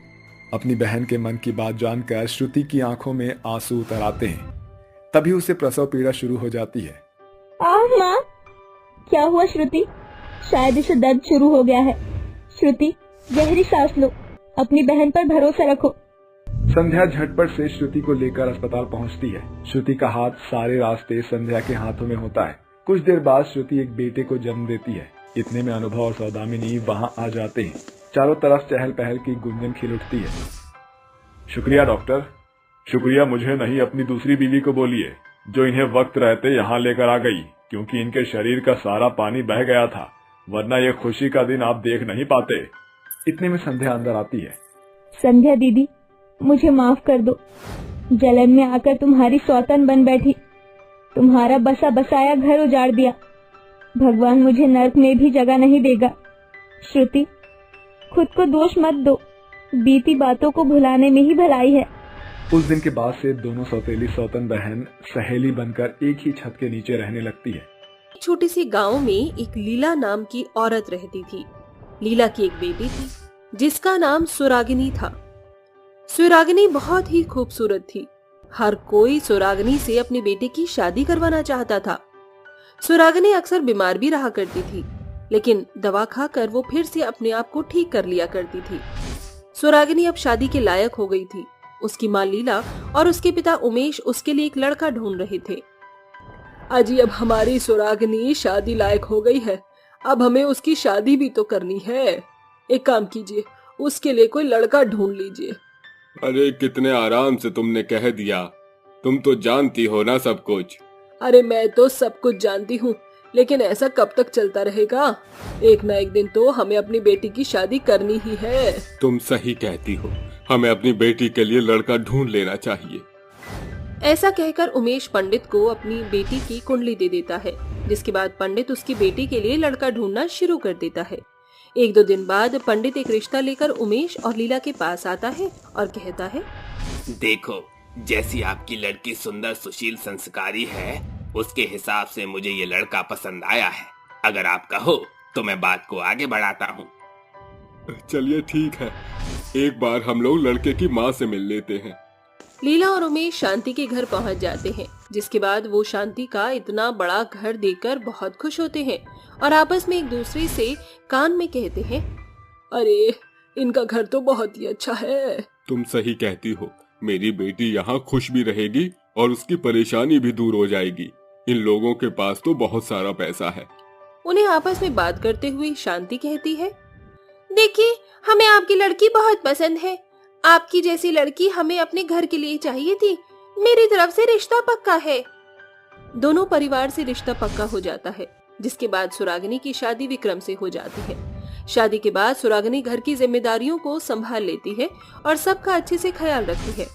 अपनी बहन के मन की बात जानकर श्रुति की आंखों में आंसू उतर आते हैं। तभी उसे प्रसव पीड़ा शुरू हो जाती है। आह माँ, क्या हुआ श्रुति? शायद इसे दर्द शुरू हो गया है। श्रुति, गहरी सांस लो, अपनी बहन पर भरोसा रखो। संध्या झटपट से श्रुति को लेकर अस्पताल पहुंचती है। श्रुति का हाथ सारे रास्ते संध्या के हाथों में होता है। कुछ देर बाद श्रुति एक बेटे को जन्म देती है। इतने में अनुभव और सौदामिनी वहां आ जाते हैं। चारों तरफ चहल पहल की गुंजन खिल उठती है। शुक्रिया डॉक्टर, शुक्रिया मुझे नहीं, अपनी दूसरी बीवी को बोलिए जो इन्हें वक्त रहते यहाँ लेकर आ गई, क्योंकि इनके शरीर का सारा पानी बह गया था, वरना ये खुशी का दिन आप देख नहीं पाते। इतने में संध्या अंदर आती है। संध्या दीदी, मुझे माफ कर दो। जलन में आकर तुम्हारी सौतन बन बैठी, तुम्हारा बसा बसाया घर उजाड़ दिया। भगवान मुझे नर्क में भी जगह नहीं देगा। श्रुति, खुद को दोष मत दो, बीती बातों को भुलाने में ही भलाई है। उस दिन के बाद से दोनों सौतेली सौतन बहन सहेली बनकर एक ही छत के नीचे रहने लगती है। छोटी सी गांव में एक लीला नाम की औरत रहती थी। लीला की एक बेटी थी जिसका नाम सुरागिनी था। सुरागिनी बहुत ही खूबसूरत थी। हर कोई सुरागिनी से अपनी बेटे की शादी करवाना चाहता था। सुरागिनी अक्सर बीमार भी रहा करती थी, लेकिन दवा खाकर वो फिर से अपने आप को ठीक कर लिया करती थी। सुरागिनी अब शादी के लायक हो गई थी। उसकी माँ लीला और उसके पिता उमेश उसके लिए एक लड़का ढूंढ रहे थे। अजी, अब हमारी सुरागिनी शादी लायक हो गई है, अब हमें उसकी शादी भी तो करनी है। एक काम कीजिए, उसके लिए कोई लड़का ढूंढ लीजिए। अरे कितने आराम से तुमने कह दिया, तुम तो जानती हो ना सब कुछ। अरे मैं तो सब कुछ जानती हूँ, लेकिन ऐसा कब तक चलता रहेगा? एक ना एक दिन तो हमें अपनी बेटी की शादी करनी ही है। तुम सही कहती हो, हमें अपनी बेटी के लिए लड़का ढूंढ लेना चाहिए। ऐसा कहकर उमेश पंडित को अपनी बेटी की कुंडली दे देता है, जिसके बाद पंडित उसकी बेटी के लिए लड़का ढूंढना शुरू कर देता है। एक दो दिन बाद पंडित एक रिश्ता लेकर उमेश और लीला के पास आता है और कहता है, देखो, जैसी आपकी लड़की सुंदर, सुशील, संस्कारी है, उसके हिसाब से मुझे ये लड़का पसंद आया है। अगर आप कहो तो मैं बात को आगे बढ़ाता हूँ। चलिए ठीक है, एक बार हम लोग लड़के की माँ से मिल लेते हैं। लीला और उमेश शांति के घर पहुंच जाते हैं, जिसके बाद वो शांति का इतना बड़ा घर देखकर बहुत खुश होते हैं और आपस में एक दूसरे से कान में कहते हैं, अरे इनका घर तो बहुत ही अच्छा है। तुम सही कहती हो, मेरी बेटी यहाँ खुश भी रहेगी और उसकी परेशानी भी दूर हो जाएगी। इन लोगों के पास तो बहुत सारा पैसा है। उन्हें आपस में बात करते हुए शांति कहती है, देखिए, हमें आपकी लड़की बहुत पसंद है। आपकी जैसी लड़की हमें अपने घर के लिए चाहिए थी। मेरी तरफ से रिश्ता पक्का है। दोनों परिवार से रिश्ता पक्का हो जाता है, जिसके बाद सुरागिनी की शादी विक्रम से हो जाती है। शादी के बाद सुरागिनी घर की जिम्मेदारियों को संभाल लेती है और सबका अच्छे से ख्याल रखती है।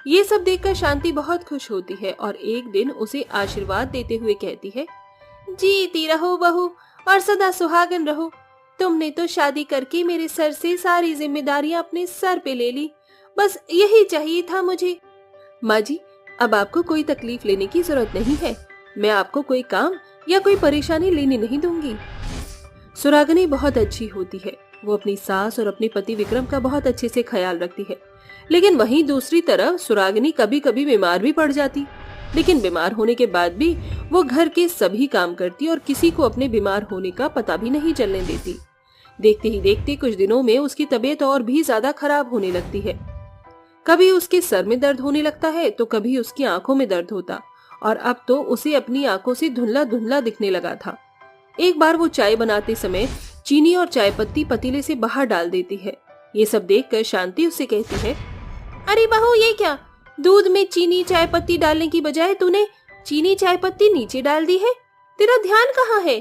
ये सब देखकर शांति बहुत खुश होती है और एक दिन उसे आशीर्वाद देते हुए कहती है, जीती रहो बहू और सदा सुहागन रहो। तुमने तो शादी करके मेरे सर से सारी जिम्मेदारियां अपने सर पे ले ली। बस यही चाहिए था मुझे। माँ जी, अब आपको कोई तकलीफ लेने की जरूरत नहीं है। मैं आपको कोई काम या कोई परेशानी लेने नहीं दूंगी। सुरागिनी बहुत अच्छी होती है। वो अपनी सास और अपने पति विक्रम का बहुत अच्छे से ख्याल रखती है, लेकिन वहीं दूसरी तरफ सुरागिनी कभी कभी बीमार भी पड़ जाती। लेकिन बीमार होने के बाद भी वो घर के सभी काम करती और किसी को अपने बीमार होने का पता भी नहीं चलने देती। देखते ही देखते कुछ दिनों में उसकी तबीयत और भी ज्यादा खराब होने लगती है। कभी उसके सर में दर्द होने लगता है तो कभी उसकी आंखों में दर्द होता, और अब तो उसे अपनी आंखों से धुंधला धुंधला दिखने लगा था। एक बार वो चाय बनाते समय चीनी और चाय पत्ती पतीले से बाहर डाल देती है। ये सब देखकर शांति उससे कहती है, अरे बहू, ये क्या? दूध में चीनी चाय पत्ती डालने की बजाय तूने चीनी चाय पत्ती नीचे डाल दी है। तेरा ध्यान कहाँ है?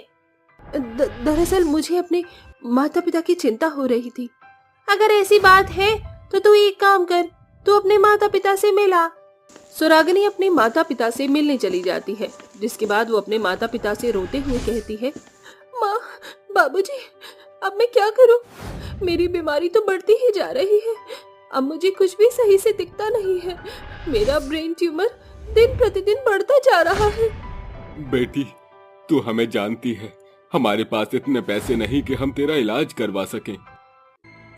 दरअसल मुझे अपने माता पिता की चिंता हो रही थी। अगर ऐसी बात है तो तू एक काम कर, तू अपने माता पिता से मिला। सुरागिनी अपने माता पिता से मिलने चली जाती है, जिसके बाद वो अपने माता पिता से रोते हुए कहती है, माँ, बाबूजी, अब मैं क्या करूं? मेरी बीमारी तो बढ़ती ही जा रही है। अब मुझे कुछ भी सही से दिखता नहीं है। मेरा ब्रेन ट्यूमर दिन प्रतिदिन बढ़ता जा रहा है। बेटी, तू हमें जानती है, हमारे पास इतने पैसे नहीं कि हम तेरा इलाज करवा सकें।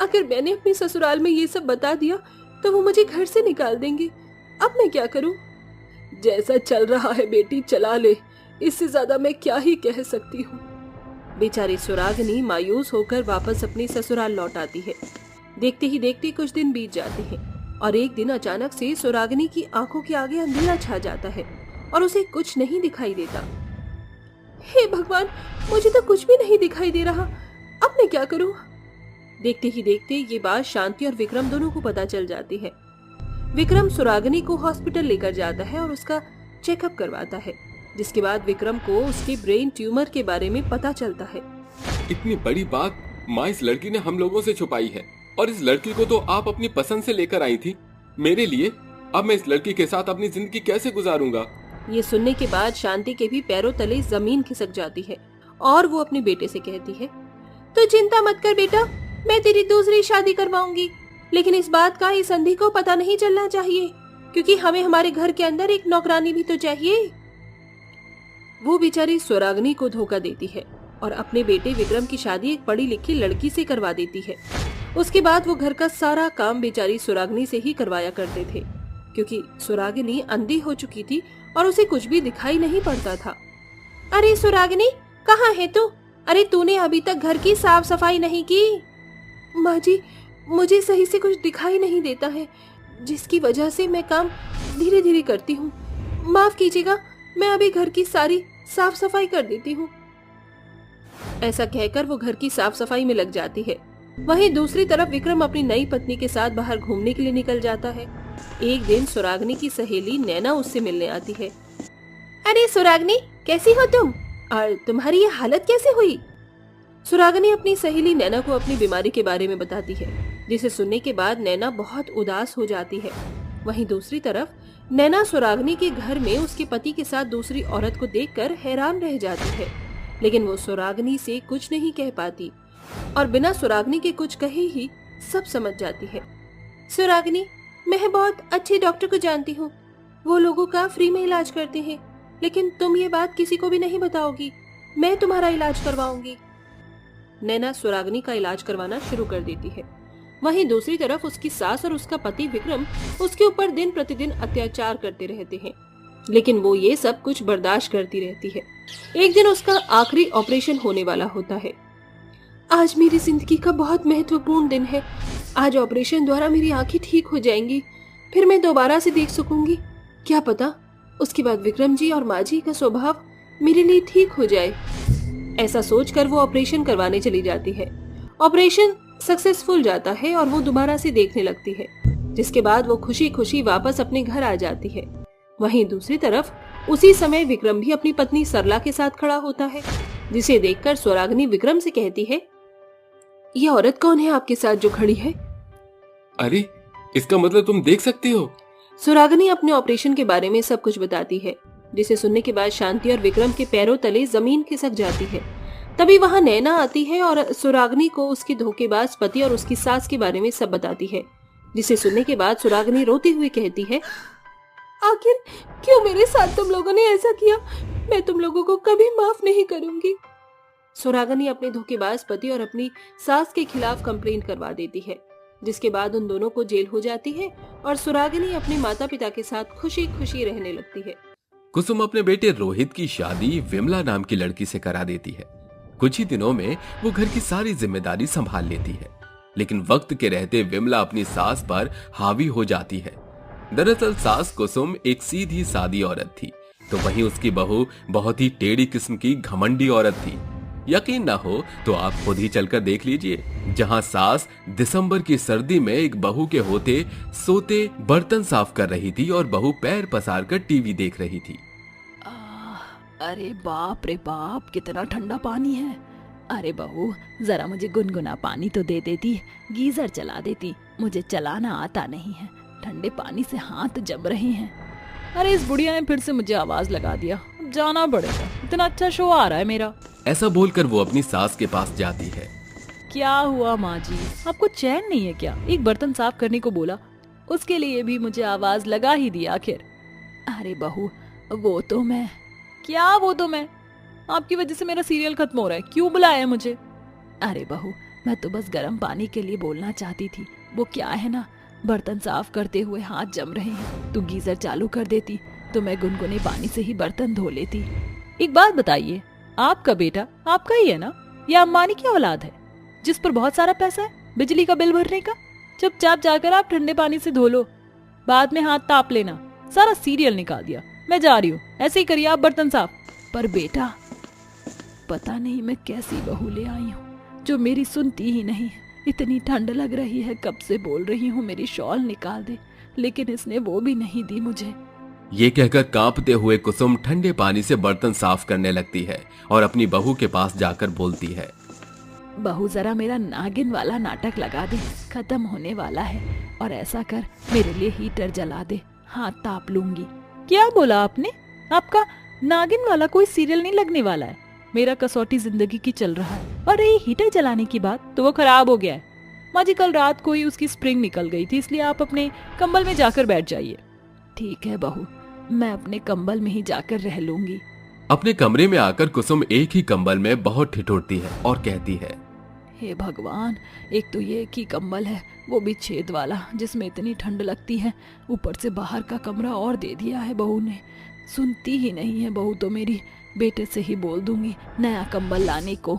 अगर मैंने अपने ससुराल में ये सब बता दिया तो वो मुझे घर से निकाल देंगे। अब मैं क्या करूं? जैसा चल रहा है बेटी, चला ले। इससे ज्यादा मैं क्या ही कह सकती हूँ। बेचारी सुरागनी मायूस होकर वापस अपने ससुराल लौट आती है। देखते ही देखते कुछ दिन बीत जाते हैं और एक दिन अचानक से सुरागनी की आंखों के आगे अंधेरा छा जाता है और उसे कुछ नहीं दिखाई देता। हे भगवान, मुझे तो कुछ भी नहीं दिखाई दे रहा, अब मैं क्या करूं? देखते ही देखते ये बात शांति और विक्रम दोनों को पता चल जाती है। विक्रम सुरागनी को हॉस्पिटल लेकर जाता है और उसका चेकअप करवाता है, जिसके बाद विक्रम को उसके ब्रेन ट्यूमर के बारे में पता चलता है। इतनी बड़ी बात माँ इस लड़की ने हम लोगों से छुपाई है, और इस लड़की को तो आप अपनी पसंद से लेकर आई थी मेरे लिए। अब मैं इस लड़की के साथ अपनी जिंदगी कैसे गुजारूंगा? ये सुनने के बाद शांति के भी पैरों तले जमीन खिसक जाती है और वो अपने बेटे से कहती है, तो चिंता मत कर बेटा, मैं तेरी दूसरी शादी करवाऊंगी, लेकिन इस बात का इस अंधी को पता नहीं चलना चाहिए, क्योंकि हमें हमारे घर के अंदर एक नौकरानी भी तो चाहिए। वो बेचारी सुरागनी को धोखा देती है और अपने बेटे विक्रम की शादी एक पढ़ी लिखी लड़की से करवा देती है। उसके बाद वो घर का सारा काम बेचारी सुरागनी से ही करवाया करते थे, क्योंकि सुरागनी अंधी हो चुकी थी और उसे कुछ भी दिखाई नहीं पड़ता था। अरे सुरागनी, कहाँ है तू? अरे तूने अभी तक घर की साफ सफाई नहीं की। माँ जी, मुझे सही से कुछ दिखाई नहीं देता है, जिसकी वजह से मैं काम धीरे धीरे करती हूँ। माफ कीजिएगा, मैं अभी घर की सारी साफ सफाई कर देती हूँ। ऐसा कहकर वो घर की साफ सफाई में लग जाती है। वहीं दूसरी तरफ विक्रम अपनी नई पत्नी के साथ बाहर घूमने के लिए निकल जाता है। एक दिन सुरागनी की सहेली नैना उससे मिलने आती है। अरे सुरागनी, कैसी हो तुम? और तुम्हारी ये हालत कैसे हुई? सुरागनी अपनी सहेली नैना को अपनी बीमारी के बारे में बताती है, जिसे सुनने के बाद नैना बहुत उदास हो जाती है। वहीं दूसरी तरफ नैना सुरागनी के घर में उसके पति के साथ दूसरी औरत को देखकर हैरान रह जाती है, लेकिन वो सुरागनी से कुछ नहीं कह पाती और बिना सुरागनी के कुछ कहे ही सब समझ जाती है। सुरागनी, मैं बहुत अच्छे डॉक्टर को जानती हूँ, वो लोगों का फ्री में इलाज करते हैं, लेकिन तुम ये बात किसी को भी नहीं बताओगी, मैं तुम्हारा इलाज करवाऊंगी। नैना सुरागनी का इलाज करवाना शुरू कर देती है। वहीं दूसरी तरफ उसकी सास और उसका पति विक्रम उसके ऊपर दिन प्रतिदिन अत्याचार करते रहते हैं, लेकिन वो ये सब कुछ बर्दाश्त करती रहती है। एक दिन उसका आखिरी ऑपरेशन होने वाला होता है। आज मेरी जिंदगी का बहुत महत्वपूर्ण दिन है। आज ऑपरेशन द्वारा मेरी आंखें ठीक हो जाएंगी, फिर मैं दोबारा से देख सकूंगी। क्या पता उसके बाद विक्रम जी और माँ जी का स्वभाव मेरे लिए ठीक हो जाए। ऐसा सोचकर वो ऑपरेशन करवाने चली जाती है। ऑपरेशन सक्सेसफुल जाता है और वो दोबारा से देखने लगती है, जिसके बाद वो खुशी खुशी वापस अपने घर आ जाती है। वहीं दूसरी तरफ उसी समय विक्रम भी अपनी पत्नी सरला के साथ खड़ा होता है, जिसे देखकर सुरागनी विक्रम से कहती है, ये औरत कौन है आपके साथ जो खड़ी है? अरे, इसका मतलब तुम देख सकती हो? सुरागनी अपने ऑपरेशन के बारे में सब कुछ बताती है, जिसे सुनने के बाद शांति और विक्रम के पैरों तले जमीन खिसक जाती है। तभी वहां नैना आती है और सुरागनी को उसके धोखेबाज पति और उसकी सास के बारे में सब बताती है, जिसे सुनने के बाद सुरागनी रोते हुए कहती है, आखिर क्यों मेरे साथ तुम लोगों ने ऐसा किया? मैं तुम लोगों को कभी माफ नहीं करूंगी। सुरागनी अपने धोखेबाज पति और अपनी सास के खिलाफ कंप्लेंट करवा देती है, जिसके बाद उन दोनों को जेल हो जाती है और सुरागनी अपने माता पिता के साथ खुशी खुशी रहने लगती है। कुसुम अपने बेटे रोहित की शादी विमला नाम की लड़की से करा देती है। कुछ ही दिनों में वो घर की सारी जिम्मेदारी संभाल लेती है, लेकिन वक्त के रहते विमला अपनी सास पर हावी हो जाती है। दरअसल सास कुसुम एक सीधी सादी औरत थी, तो वहीं उसकी बहू बहुत ही टेढ़ी किस्म की घमंडी औरत थी। यकीन ना हो तो आप खुद ही चलकर देख लीजिए, जहां सास दिसंबर की सर्दी में एक बहू के होते सोते बर्तन साफ कर रही थी और बहू पैर पसार कर टीवी देख रही थी। अरे बाप रे बाप, कितना ठंडा पानी है। अरे बहू, जरा मुझे गुनगुना पानी तो दे देती, गीजर चला देती, मुझे चलाना आता नहीं है, ठंडे पानी से हाथ जम रहे हैं। अरे इस बुढ़िया ने फिर से मुझे आवाज लगा दिया, अब जाना पड़ेगा, इतना अच्छा शो आ रहा है मेरा। ऐसा बोलकर वो अपनी सास के पास जाती है। क्या हुआ माँ जी, आपको चैन नहीं है क्या? एक बर्तन साफ करने को बोला, उसके लिए भी मुझे आवाज लगा ही दी आखिर। अरे बहू, वो तो मैं आपकी वजह से मेरा सीरियल खत्म हो रहा है, क्यों बुलाया है मुझे? अरे बहू, मैं तो बस गर्म पानी के लिए बोलना चाहती थी। वो क्या है ना, बर्तन साफ करते हुए हाथ जम रहे हैं, तू गीजर चालू कर देती तो मैं गुनगुने पानी से ही बर्तन धो लेती। एक बात बताइए, आपका बेटा आपका ही है ना, या अंबानी की औलाद है जिस पर बहुत सारा पैसा है बिजली का बिल भरने का? चुपचाप जाकर आप ठंडे पानी से धो लो, बाद में हाथ ताप लेना। सारा सीरियल निकाल दिया। मैं जा रही हूँ, ऐसे ही करिए आप बर्तन साफ। पर बेटा, पता नहीं मैं कैसी बहू ले आई हूँ जो मेरी सुनती ही नहीं है। इतनी ठंड लग रही है, कब से बोल रही हूँ मेरी शॉल निकाल दे, लेकिन इसने वो भी नहीं दी मुझे। ये कहकर कांपते हुए कुसुम ठंडे पानी से बर्तन साफ करने लगती है और अपनी बहू के पास जाकर बोलती है, बहू जरा मेरा नागिन वाला नाटक लगा दे, खत्म होने वाला है। और ऐसा कर, मेरे लिए हीटर जला दे, हाथ ताप लूंगी। क्या बोला आपने? आपका नागिन वाला कोई सीरियल नहीं लगने वाला है। मेरा कसौटी जिंदगी की चल रहा है। और ये हीटर जलाने की बात तो वो खराब हो गया है। माँ जी, कल रात को ही उसकी स्प्रिंग निकल गई थी, इसलिए आप अपने कंबल में जाकर बैठ जाइए। ठीक है बहू, मैं अपने कंबल में ही जाकर रह लूंगी। अपने कमरे में आकर कुसुम एक ही कंबल में बहुत ठिठुरती है और कहती है, हे भगवान, एक तो ये एक ही कंबल है, वो भी छेद वाला, जिसमें इतनी ठंड लगती है। ऊपर से बाहर का कमरा और दे दिया है बहू ने। सुनती ही नहीं है बहू तो मेरी। बेटे से ही बोल दूंगी नया कंबल लाने को।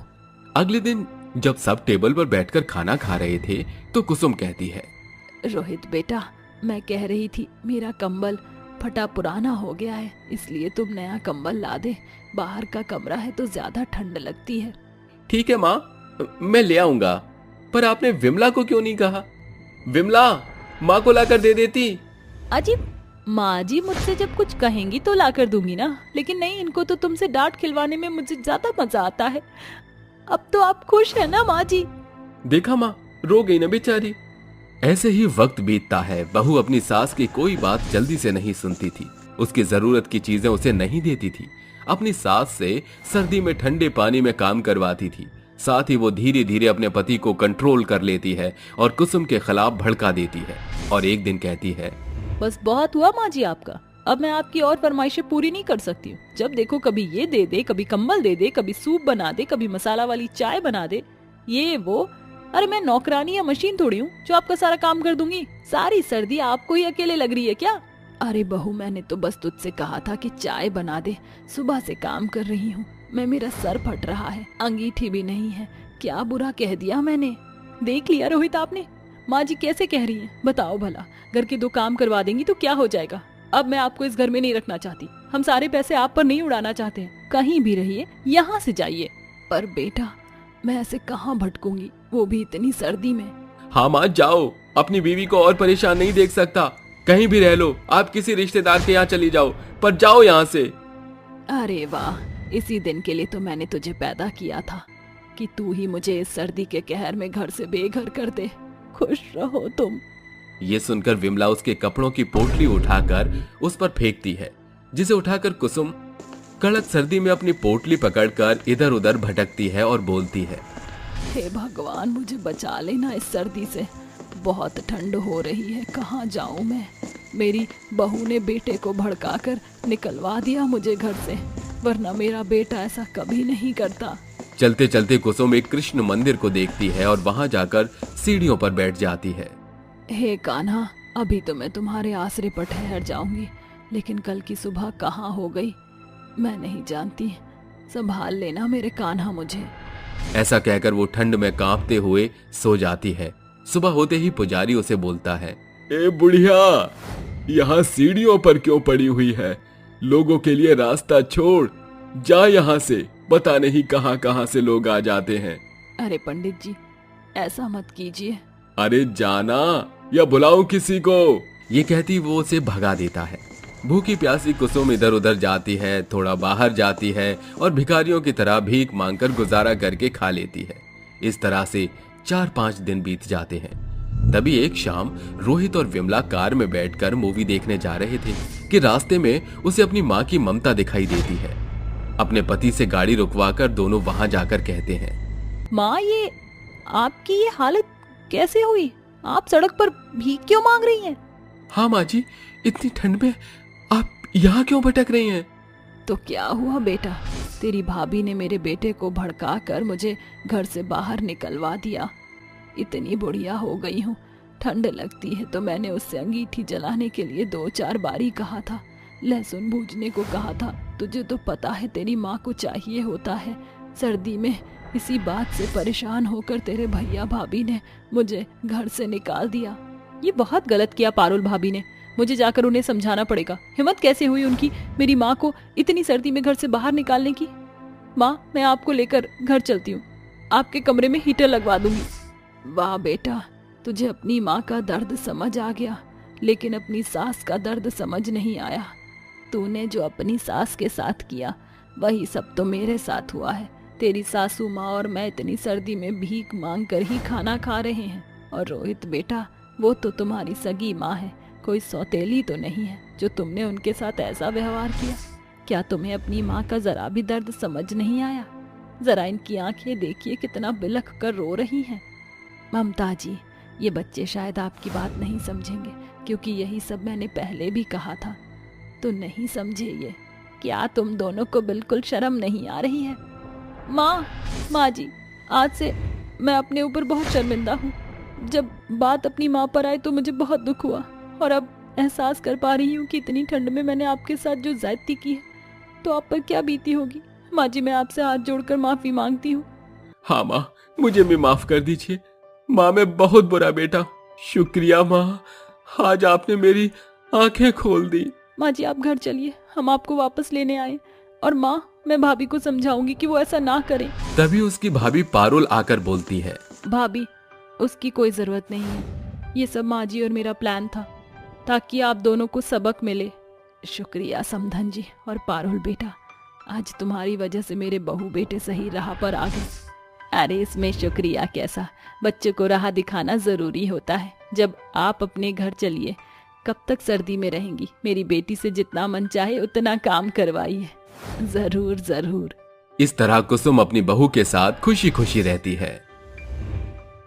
अगले दिन जब सब टेबल पर बैठकर खाना खा रहे थे तो कुसुम कहती है, रोहित बेटा, मैं कह रही थी मेरा कंबल फटा पुराना हो गया है, इसलिए तुम नया कंबल ला दे। बाहर का कमरा है तो ज्यादा ठंड लगती है। ठीक है माँ, मैं ले आऊंगा। पर आपने विमला को क्यों नहीं कहा? विमला माँ को लाकर दे देती। अजीब, माँ जी मुझसे जब कुछ कहेंगी तो लाकर दूंगी ना, लेकिन नहीं, इनको तो तुमसे डांट खिलवाने में मुझे ज्यादा मजा आता है। अब तो आप खुश है ना माँ जी? देखा माँ, रो गई ना बेचारी। ऐसे ही वक्त बीतता है। बहू अपनी सास की कोई बात जल्दी से नहीं सुनती थी। उसकी जरूरत की चीजें उसे नहीं देती थी। अपनी सास से सर्दी में ठंडे पानी में काम करवाती थी। साथ ही वो धीरे धीरे अपने पति को कंट्रोल कर लेती है और कुसुम के खिलाफ भड़का देती है। और एक दिन कहती है, बस बहुत हुआ माँ जी आपका, अब मैं आपकी और फरमाइशें पूरी नहीं कर सकती हूँ। जब देखो कभी ये दे दे, कभी कंबल दे दे, कभी सूप बना दे, कभी मसाला वाली चाय बना दे, ये वो। अरे मैं नौकरानी या मशीन थोड़ी हूँ जो आपका सारा काम कर दूंगी। सारी सर्दी आपको ही अकेले लग रही है क्या? अरे बहू, मैंने तो बस तुझसे कहा था कि चाय बना दे। सुबह से काम कर रही हूँ मैं, मेरा सर फट रहा है, अंगीठी भी नहीं है। क्या बुरा कह दिया मैंने? देख लिया रोहित आपने, माँ जी कैसे कह रही है? बताओ भला, घर के 2 काम करवा देंगी तो क्या हो जाएगा? अब मैं आपको इस घर में नहीं रखना चाहती। हम सारे पैसे आप पर नहीं उड़ाना चाहते हैं। कहीं भी रहिए, यहाँ से जाइए। पर बेटा, मैं ऐसे कहाँ भटकूंगी, वो भी इतनी सर्दी में? हाँ माँ, जाओ, अपनी बीवी को और परेशान नहीं देख सकता। कहीं भी रह लो, आप किसी रिश्तेदार के यहाँ चली जाओ, पर जाओ यहाँ से। अरे वाह, इसी दिन के लिए तो मैंने तुझे पैदा किया था कि तू ही मुझे इस सर्दी के कहर में घर से बेघर कर दे। खुश रहो तुम। ये सुनकर विमला उसके कपड़ों की पोटली उठाकर उस पर फेंकती है, जिसे उठाकर कुसुम कड़क सर्दी में अपनी पोटली पकड़कर इधर उधर भटकती है और बोलती है, हे भगवान, मुझे बचा लेना इस सर्दी से। बहुत ठंड हो रही है, कहाँ जाऊं मैं? मेरी बहू ने बेटे को भड़काकर निकलवा दिया मुझे घर से, वरना मेरा बेटा ऐसा कभी नहीं करता। चलते चलते कुसुम एक कृष्ण मंदिर को देखती है और वहां जाकर सीढ़ियों पर बैठ जाती है। हे कान्हा, अभी तो मैं तुम्हारे आसरे पर ठहर जाऊंगी, लेकिन कल की सुबह कहाँ हो गई मैं नहीं जानती। संभाल लेना मेरे कान्हा मुझे। ऐसा कहकर वो ठंड में कांपते हुए सो जाती है। सुबह होते ही पुजारी उसे बोलता है, ए बुढ़िया, यहाँ सीढ़ियों पर क्यों पड़ी हुई है? लोगों के लिए रास्ता छोड़, जा यहाँ से। पता नहीं कहाँ कहाँ से लोग आ जाते हैं। अरे पंडित जी, ऐसा मत कीजिए। अरे जाना, या बुलाऊं किसी को? ये कहती वो उसे भगा देता है। भूखी प्यासी कुसुम इधर उधर जाती है, थोड़ा बाहर जाती है और भिखारियों की तरह भीख मांगकर गुजारा करके खा लेती है। इस तरह से 4-5 दिन बीत जाते हैं। तभी एक शाम रोहित और विमला कार में बैठकर मूवी देखने जा रहे थे कि रास्ते में उसे अपनी माँ की ममता दिखाई देती है। अपने पति से गाड़ी रुकवाकर दोनों वहां जाकर कहते हैं, माँ, ये आपकी ये हालत कैसे हुई? आप सड़क पर भीख क्यों मांग रही हैं? हाँ माँ जी, इतनी ठंड में आप यहाँ क्यों भटक रही हैं? तो क्या हुआ बेटा, तेरी भाभी ने मेरे बेटे को भड़का कर मुझे घर से बाहर निकलवा दिया। इतनी बुढ़िया हो गई हूँ, ठंड लगती है तो मैंने उससे अंगीठी जलाने के लिए 2-4 बारी कहा था, लहसुन भूनने को कहा था तुझे तो पता है तेरी माँ को चाहिए होता है सर्दी में। इसी बात से परेशान होकर तेरे भैया भाभी ने मुझे घर से निकाल दिया। ये बहुत गलत किया पारुल भाभी ने, मुझे जाकर उन्हें समझाना पड़ेगा। हिम्मत कैसे हुई उनकी मेरी माँ को इतनी सर्दी में घर से बाहर निकालने की। माँ, मैं आपको लेकर घर चलती हूँ, आपके कमरे में हीटर लगवा दूंगी। वाह बेटा, तुझे अपनी माँ का दर्द समझ आ गया, लेकिन अपनी सास का दर्द समझ नहीं आया। तूने जो अपनी सास के साथ किया वही सब तो मेरे साथ हुआ है। तेरी सासू माँ और मैं इतनी सर्दी में भीख मांग कर ही खाना खा रहे हैं। और रोहित बेटा, वो तो तुम्हारी सगी माँ है, कोई सौतेली तो नहीं है जो तुमने उनके साथ ऐसा व्यवहार किया। क्या तुम्हें अपनी माँ का जरा भी दर्द समझ नहीं आया? जरा इनकी आंखें देखिए, कितना बिलख कर रो रही हैं। ममता जी, ये बच्चे शायद आपकी बात नहीं समझेंगे, क्योंकि यही सब मैंने पहले भी कहा था। तो नहीं समझे ये? क्या तुम दोनों को बिल्कुल शर्म नहीं आ रही है? माँ जी, आज से मैं अपने ऊपर बहुत शर्मिंदा हूँ। जब बात अपनी माँ पर आई तो मुझे बहुत दुख हुआ, और अब एहसास कर पा रही हूँ कि इतनी ठंड में मैंने आपके साथ जो ज्यादती की है तो आप पर क्या बीती होगी। माँ जी, मैं आपसे हाथ जोड़कर माफी मांगती हूँ। हाँ माँ, मुझे भी माफ कर दीजिए। माँ, मैं बहुत बुरा बेटा। शुक्रिया माँ, आज आपने मेरी आंखें खोल दी। माँ जी, आप घर चलिए, हम आपको वापस लेने आए। और माँ, मैं भाभी को समझाऊंगी कि वो ऐसा ना करें। तभी उसकी भाभी पारुल आकर बोलती है, भाभी, उसकी कोई जरूरत नहीं है। ये सब माँ जी और मेरा प्लान था, ताकि आप दोनों को सबक मिले। शुक्रिया समधन जी और पारुल बेटा, आज तुम्हारी वजह से मेरे बहू बेटे सही राह पर आ गए। अरे इसमें शुक्रिया कैसा, बच्चों को राह दिखाना जरूरी होता है। जब आप अपने घर चलिए, कब तक सर्दी में रहेंगी? मेरी बेटी से जितना मन चाहे उतना काम करवाइए। जरूर जरूर। इस तरह कुसुम अपनी बहू के साथ खुशी खुशी रहती है।